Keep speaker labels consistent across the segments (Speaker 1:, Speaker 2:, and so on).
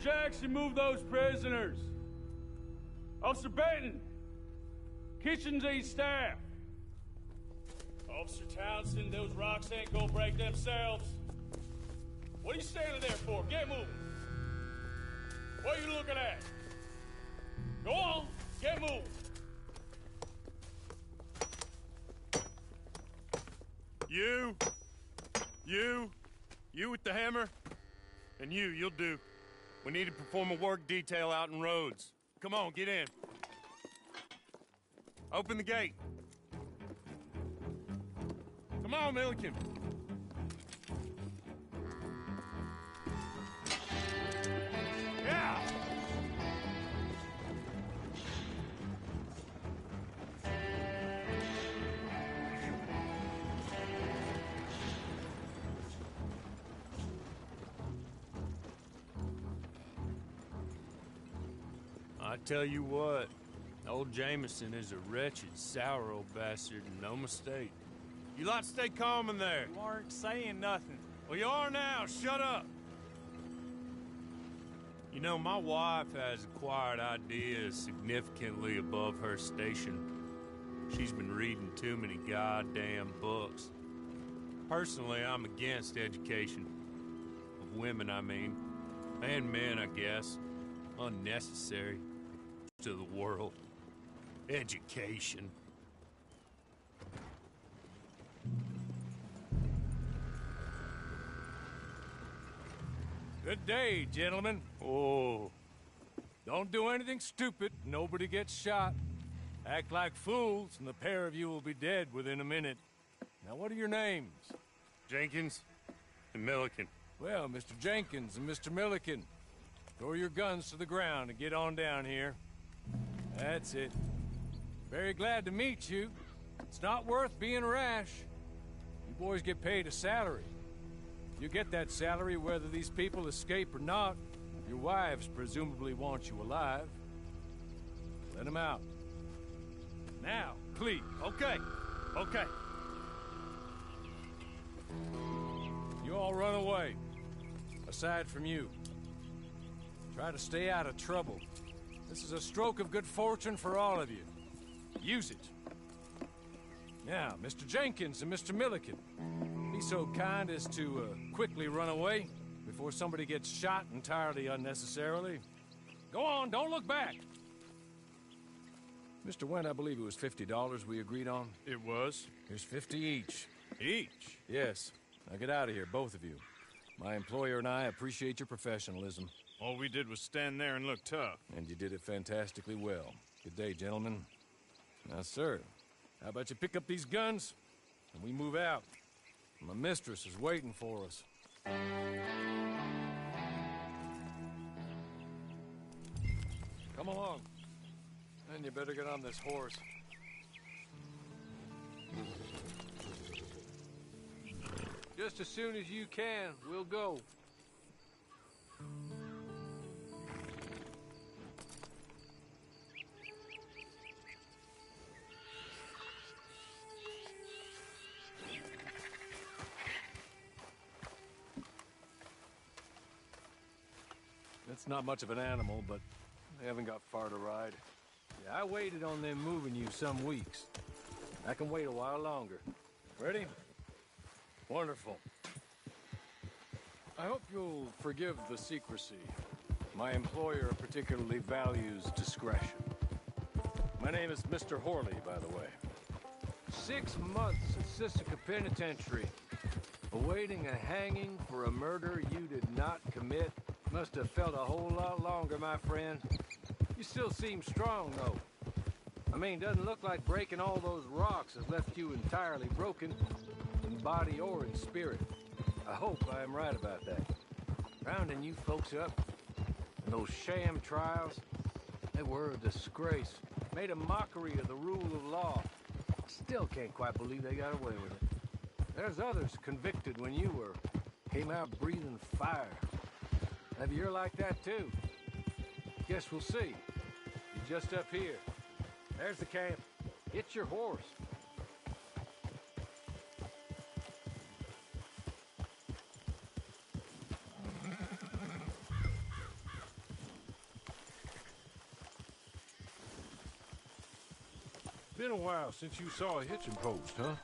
Speaker 1: Jackson, move those prisoners. Officer Benton, kitchens and staff. Officer Townsend, those rocks ain't gonna break themselves. What are you standing there for? Get moving. What are you looking at? Go on, get moving.
Speaker 2: You with the hammer? And you'll do. We need to perform a work detail out in Rhodes. Come on, get in. Open the gate. Come on, Milliken. Yeah! I tell you what, old Jameson is a wretched, sour old bastard, and no mistake. You lot stay calm in there.
Speaker 3: You aren't saying nothing.
Speaker 2: Well, you are now. Shut up. You know, my wife has acquired ideas significantly above her station. She's been reading too many goddamn books. Personally, I'm against education. Of women, I mean. And men, I guess. Unnecessary to the world. Education.
Speaker 3: Good day, gentlemen.
Speaker 2: Oh.
Speaker 3: Don't do anything stupid. Nobody gets shot. Act like fools, and the pair of you will be dead within a minute. Now, what are your names?
Speaker 2: Jenkins and Milliken.
Speaker 3: Well, Mr. Jenkins and Mr. Milliken, throw your guns to the ground and get on down here. That's it. Very glad to meet you. It's not worth being rash. You boys get paid a salary. You get that salary whether these people escape or not. Your wives presumably want you alive. Let them out. Now, please.
Speaker 2: Okay.
Speaker 3: You all run away. Aside from you. Try to stay out of trouble. This is a stroke of good fortune for all of you. Use it. Now, Mr. Jenkins and Mr. Milliken, be so kind as to quickly run away before somebody gets shot entirely unnecessarily. Go on, don't look back. Mr. Wendt, I believe it was $50 we agreed on.
Speaker 2: It was.
Speaker 3: Here's 50 each.
Speaker 2: Each?
Speaker 3: Yes. Now get out of here, both of you. My employer and I appreciate your professionalism.
Speaker 2: All we did was stand there and look tough.
Speaker 3: And you did it fantastically well. Good day, gentlemen. Now, sir, how about you pick up these guns, and we move out? My mistress is waiting for us. Come along. And you better get on this horse. Just as soon as you can, we'll go. It's not much of an animal, but they haven't got far to ride. Yeah, I waited on them moving you some weeks. I can wait a while longer. Ready? Wonderful. I hope you'll forgive the secrecy. My employer particularly values discretion. My name is Mr. Horley, by the way. 6 months at Sisika Penitentiary, awaiting a hanging for a murder you did not commit. Must have felt a whole lot longer, my friend. You still seem strong, though. I mean, doesn't look like breaking all those rocks has left you entirely broken, in body or in spirit. I hope I am right about that. Rounding you folks up, and those sham trials, they were a disgrace. Made a mockery of the rule of law. Still can't quite believe they got away with it. There's others convicted when you were. Came out breathing fire. Maybe you're like that, too. Guess we'll see. You're just up here. There's the camp. Get your horse. Been a while since you saw a hitching post, huh?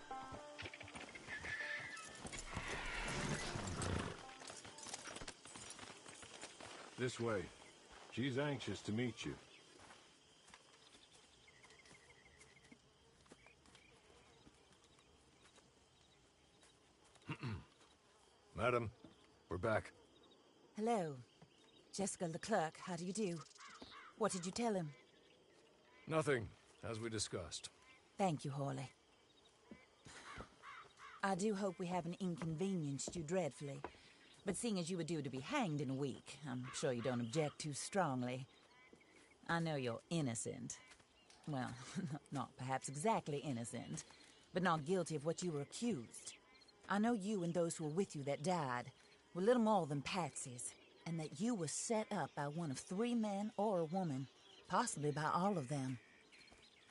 Speaker 3: This way. She's anxious to meet you. Madam, we're back.
Speaker 4: Hello. Jessica Leclerc, how do you do? What did you tell him?
Speaker 3: Nothing, as we discussed.
Speaker 4: Thank you, Hawley. I do hope we haven't inconvenienced you dreadfully. But seeing as you were due to be hanged in a week, I'm sure you don't object too strongly. I know you're innocent. Well, not perhaps exactly innocent, but not guilty of what you were accused. I know you and those who were with you that died were little more than patsies, and that you were set up by one of 3 men or a woman, possibly by all of them.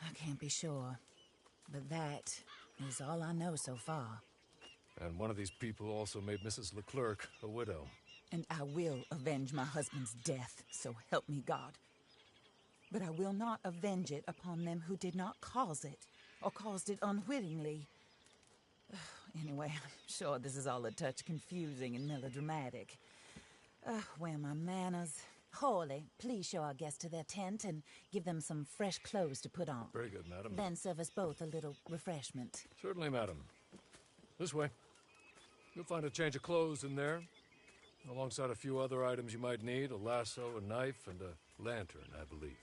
Speaker 4: I can't be sure, but that is all I know so far.
Speaker 3: And one of these people also made Mrs. Leclerc a widow.
Speaker 4: And I will avenge my husband's death, so help me God. But I will not avenge it upon them who did not cause it, or caused it unwittingly. Anyway, I'm sure this is all a touch confusing and melodramatic. Where are my manners? Hawley, please show our guests to their tent and give them some fresh clothes to put on.
Speaker 3: Very good, madam.
Speaker 4: Then serve us both a little refreshment.
Speaker 3: Certainly, madam. This way. You'll find a change of clothes in there, alongside a few other items you might need, a lasso, a knife, and a lantern, I believe.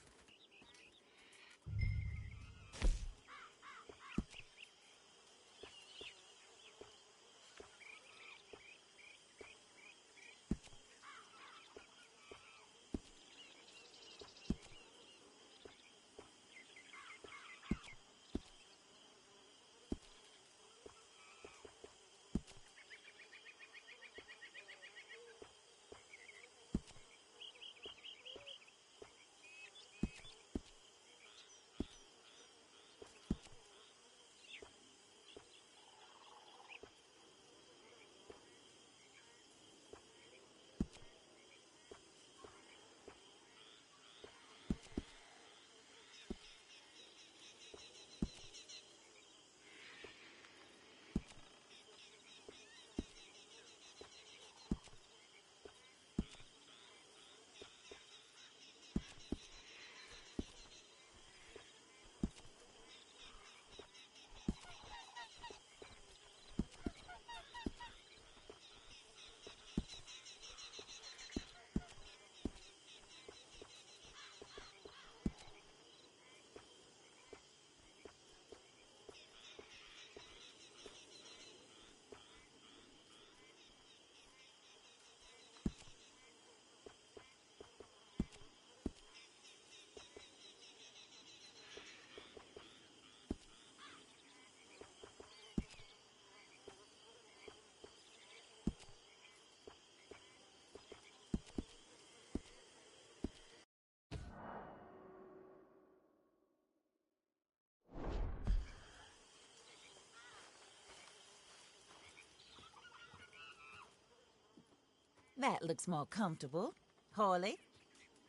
Speaker 4: That looks more comfortable. Hawley,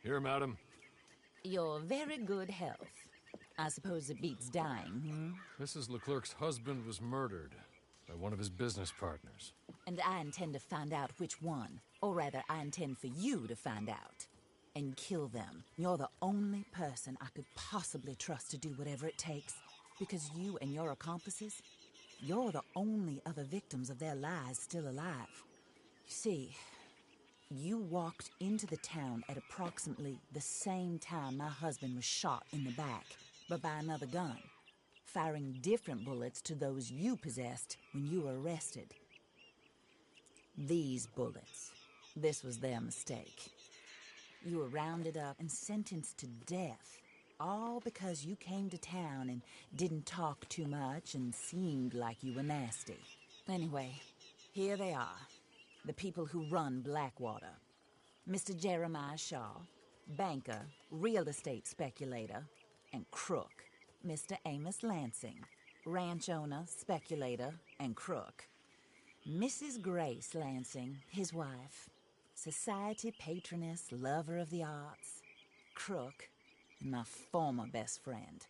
Speaker 3: Here, madam.
Speaker 4: you're very good health. I suppose it beats dying,
Speaker 3: Mrs. Leclerc's husband was murdered by one of his business partners.
Speaker 4: And I intend to find out which one. Or rather, I intend for you to find out. And kill them. You're the only person I could possibly trust to do whatever it takes. Because you and your accomplices, you're the only other victims of their lies still alive. You see, you walked into the town at approximately the same time my husband was shot in the back, but by another gun, firing different bullets to those you possessed when you were arrested. These bullets, this was their mistake. You were rounded up and sentenced to death, all because you came to town and didn't talk too much and seemed like you were nasty. Anyway, here they are. The people who run Blackwater. Mr. Jeremiah Shaw, banker, real estate speculator, and crook. Mr. Amos Lansing, ranch owner, speculator, and crook. Mrs. Grace Lansing, his wife, society patroness, lover of the arts, crook, and my former best friend.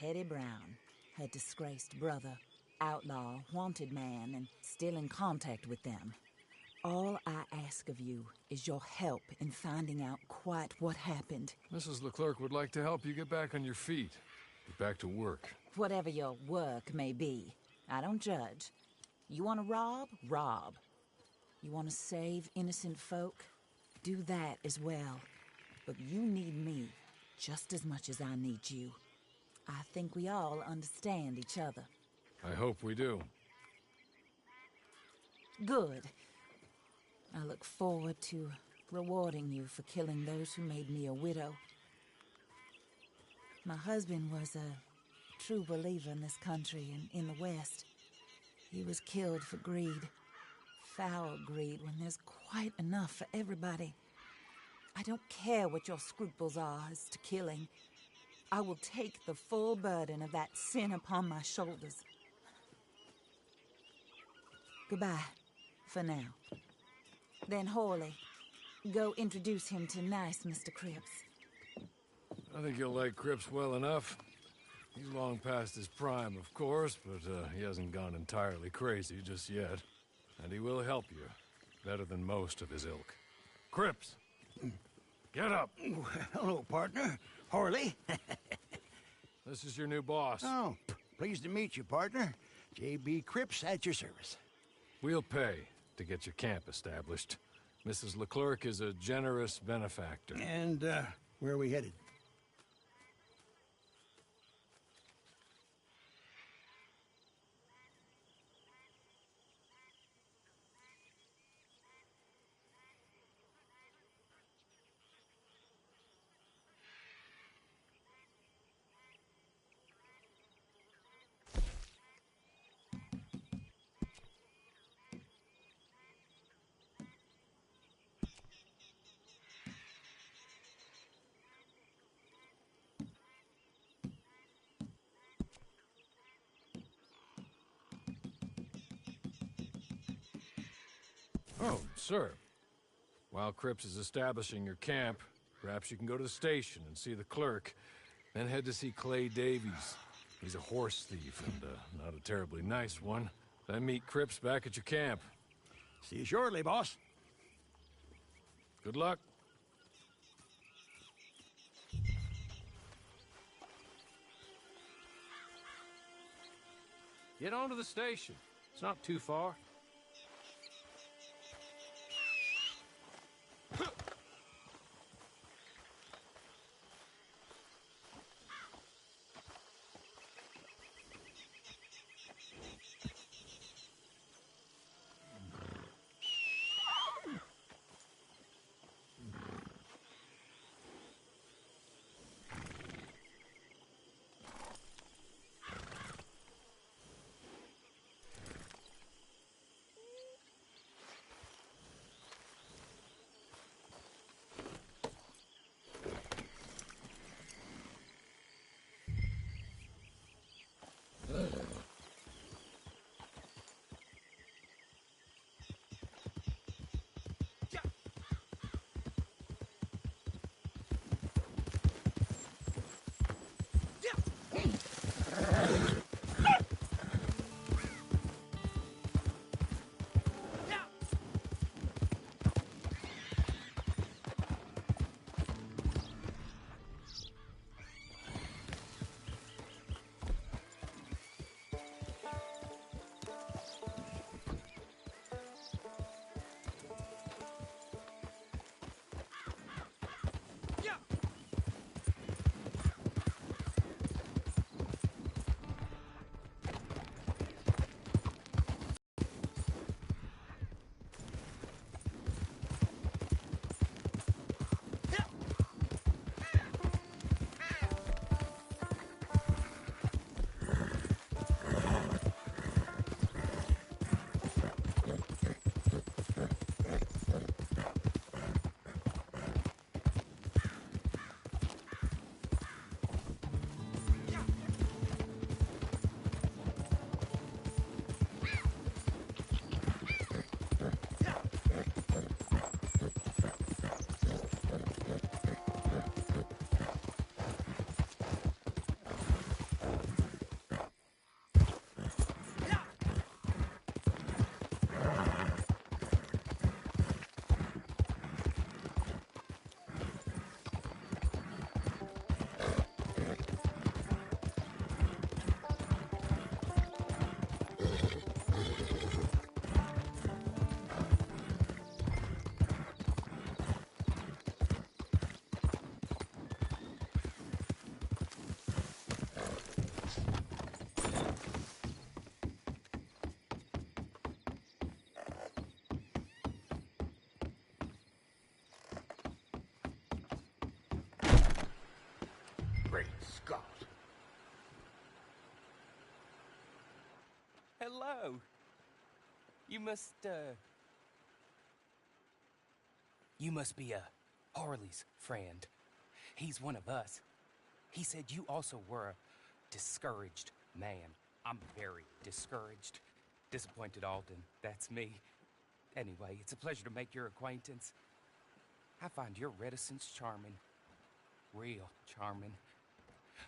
Speaker 4: Teddy Brown, her disgraced brother, outlaw, wanted man, and still in contact with them. All I ask of you is your help in finding out quite what happened.
Speaker 3: Mrs. Leclerc would like to help you get back on your feet. Get back to work.
Speaker 4: Whatever your work may be, I don't judge. You want to rob? Rob. You want to save innocent folk? Do that as well. But you need me just as much as I need you. I think we all understand each other.
Speaker 3: I hope we do.
Speaker 4: Good. I look forward to rewarding you for killing those who made me a widow. My husband was a true believer in this country and in the West. He was killed for greed. Foul greed when there's quite enough for everybody. I don't care what your scruples are as to killing. I will take the full burden of that sin upon my shoulders. Goodbye, for now. Then Horley, go introduce him to nice Mr. Cripps.
Speaker 3: I think you'll like Cripps well enough. He's long past his prime, of course, but he hasn't gone entirely crazy just yet. And he will help you, better than most of his ilk. Cripps! Get up!
Speaker 5: Hello, partner. Horley.
Speaker 3: This is your new boss.
Speaker 5: Oh, pleased to meet you, partner. J.B. Cripps at your service.
Speaker 3: We'll pay to get your camp established. Mrs. Leclerc is a generous benefactor.
Speaker 5: And, where are we headed?
Speaker 3: Oh, sir. While Cripps is establishing your camp, perhaps you can go to the station and see the clerk, then head to see Clay Davies. He's a horse thief, and not a terribly nice one. Then meet Cripps back at your camp.
Speaker 5: See you shortly, boss.
Speaker 3: Good luck. Get on to the station. It's not too far.
Speaker 6: hello. You must be Harley's friend. He's one of us. He said you also were a discouraged man. I'm very discouraged. Disappointed Alden, that's me. Anyway, it's a pleasure to make your acquaintance. I find your reticence charming. Real charming.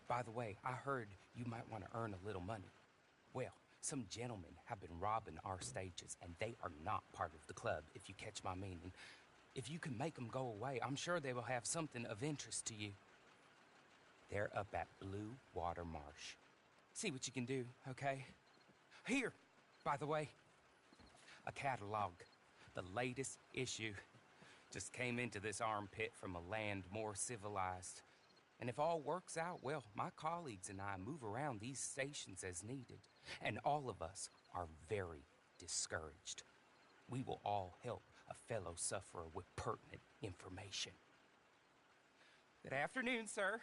Speaker 6: By the way, I heard you might want to earn a little money. Well, some gentlemen have been robbing our stages, and they are not part of the club, if you catch my meaning. If you can make them go away, I'm sure they will have something of interest to you. They're up at Blue Water Marsh. See what you can do, okay? Here, by the way, a catalog. The latest issue. Just came into this armpit from a land more civilized. And if all works out, well, my colleagues and I move around these stations as needed. And all of us are very discouraged. We will all help a fellow sufferer with pertinent information. Good afternoon, sir.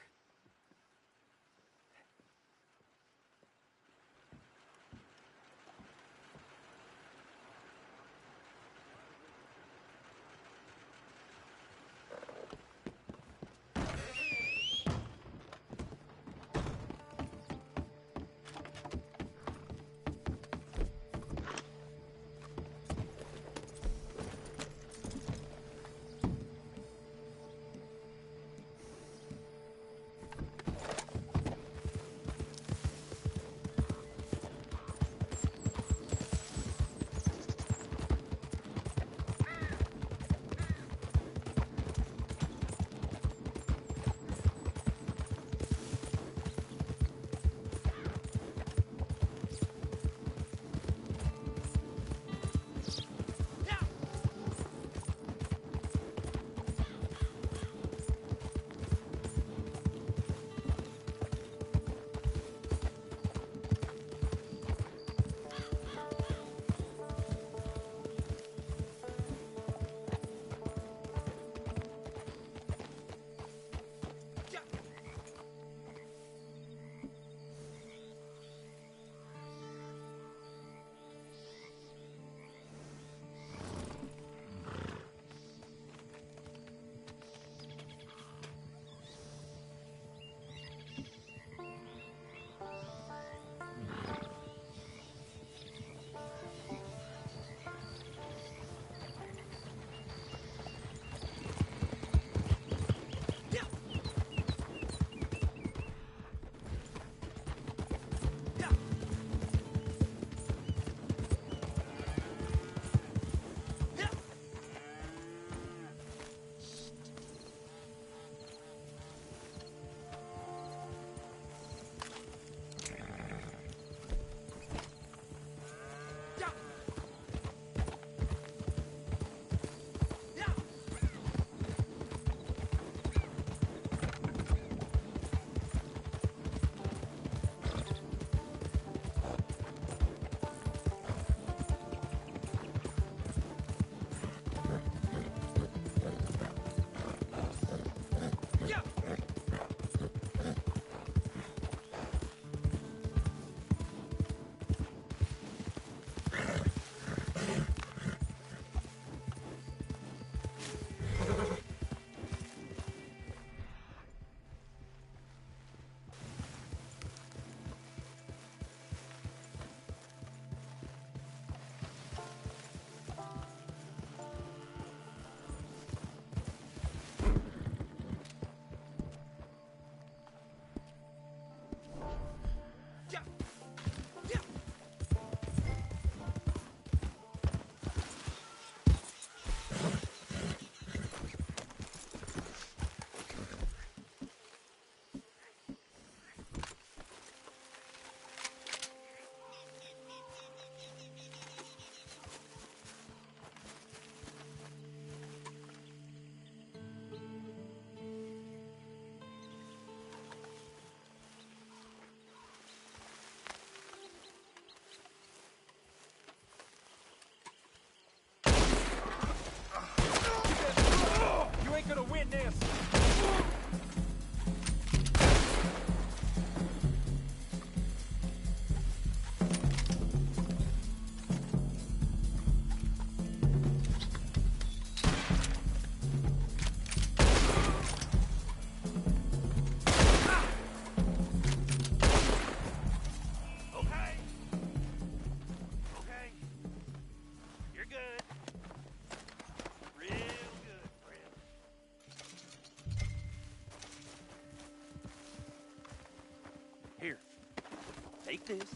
Speaker 7: Take this.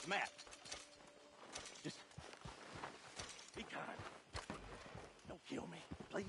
Speaker 7: Matt. Just be kind. Don't kill me, please.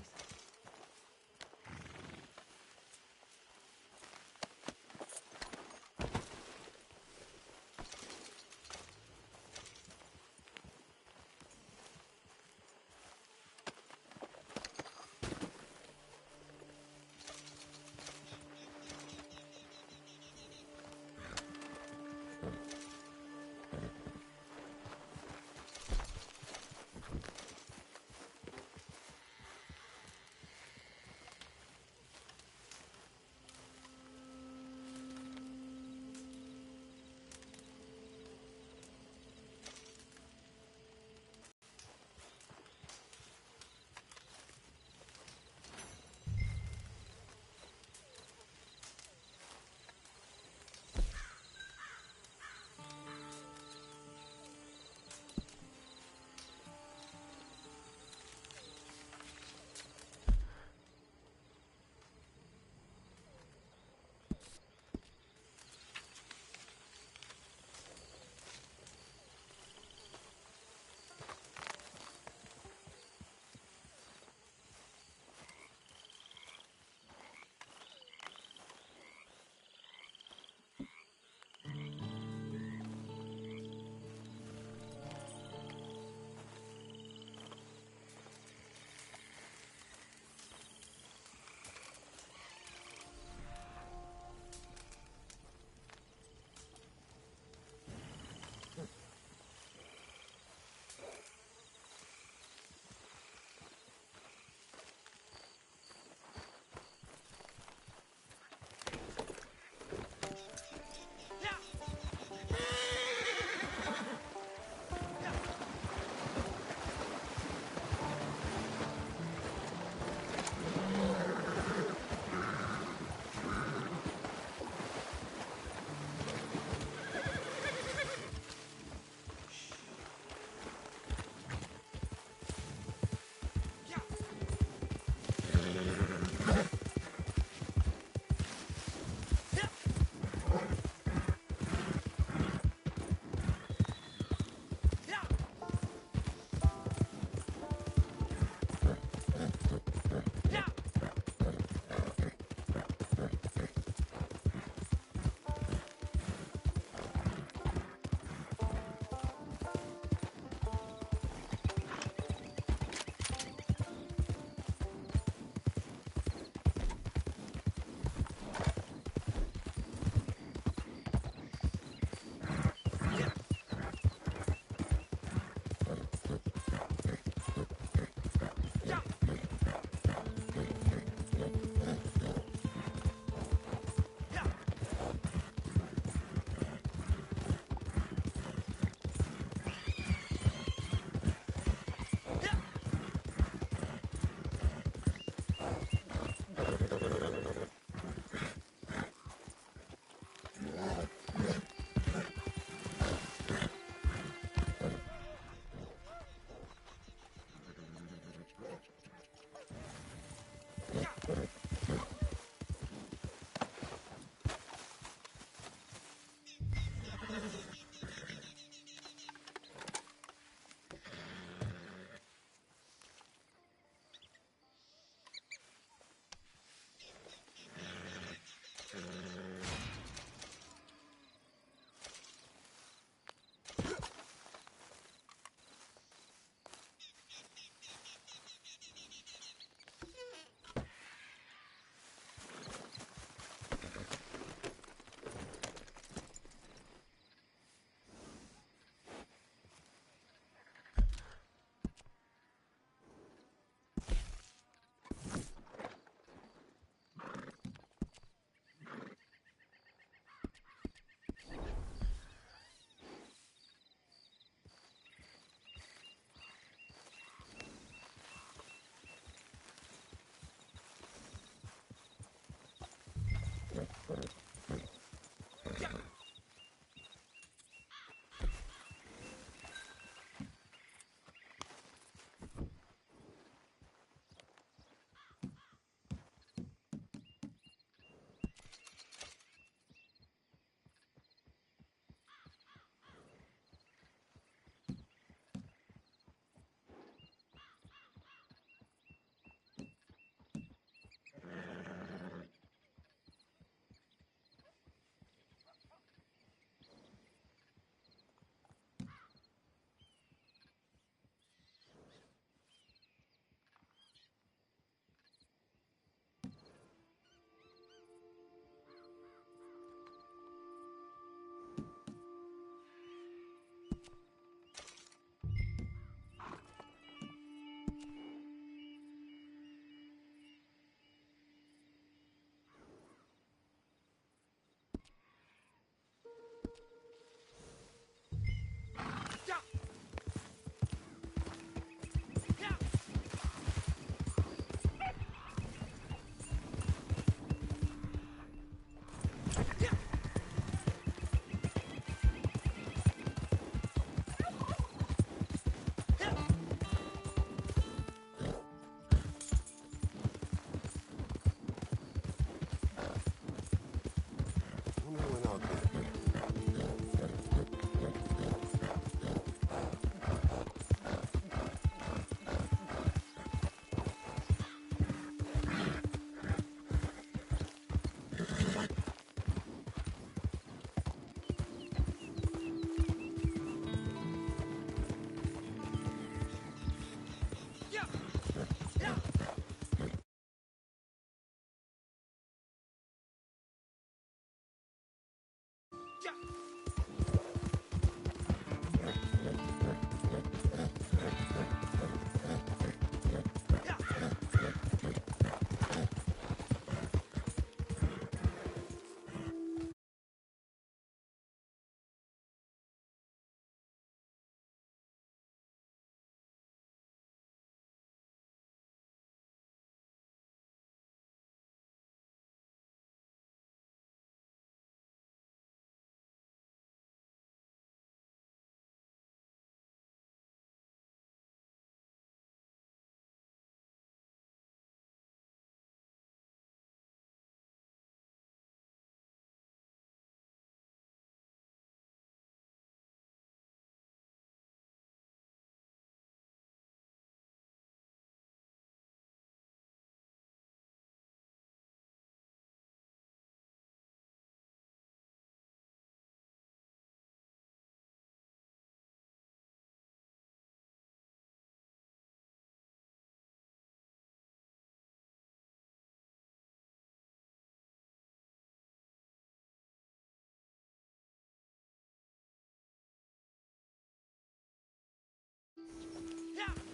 Speaker 1: Yeah!